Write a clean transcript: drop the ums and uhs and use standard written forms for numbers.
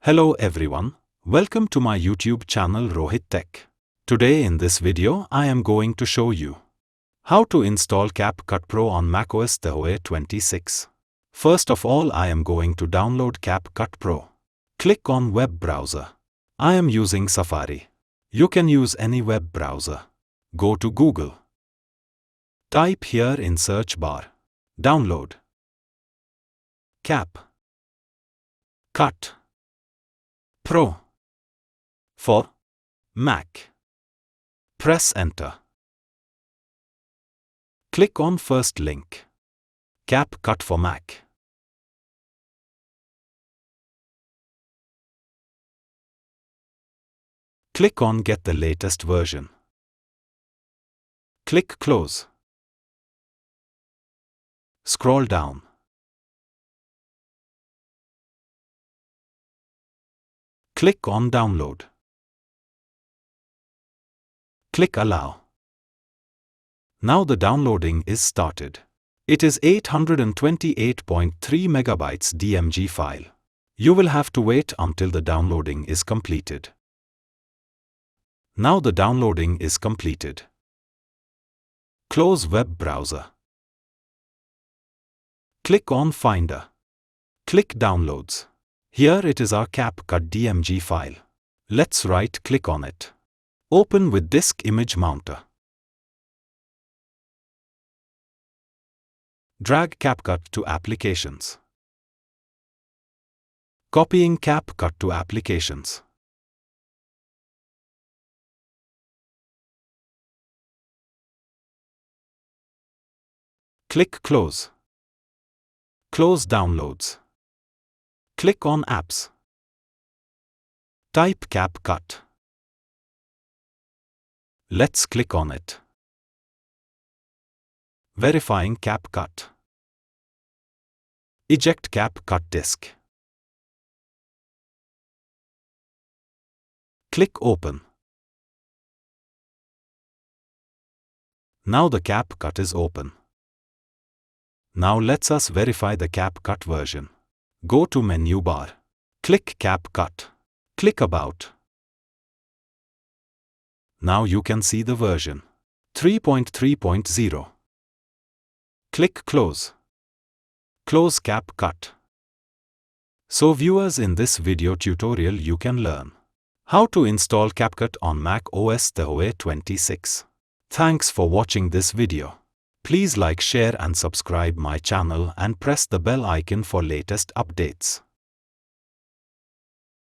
Hello everyone, welcome to my YouTube channel Rohit Tech. Today in this video I am going to show you how to install CapCut Pro on macOS Tahoe 26. First of all, I am going to download CapCut Pro. Click on web browser. I am using Safari. You can use any web browser. Go to Google. Type here in search bar. Download CapCut Pro for Mac. Press enter. Click on first link. CapCut for Mac. Click on get the latest version. Click close. Scroll down. Click on download. Click allow. Now the downloading is started. It is 828.3 megabytes DMG file. You will have to wait until the downloading is completed. Now the downloading is completed. Close web browser. Click on Finder. Click Downloads. Here it is our CapCut DMG file. Let's right-click on it. Open with Disk Image Mounter. Drag CapCut to Applications. Copying CapCut to Applications. Click Close. Close Downloads. Click on Apps. Type CapCut. Let's click on it. Verifying CapCut. Eject CapCut disk. Click Open. Now the CapCut is open. Now let's us verify the CapCut version. Go to menu bar. Click CapCut. Click About. Now you can see the version 3.3.0. Click Close. Close CapCut. So viewers, in this video tutorial you can learn how to install CapCut on macOS Tahoe 26. Thanks for watching this video. Please like, share and subscribe my channel and press the bell icon for latest updates.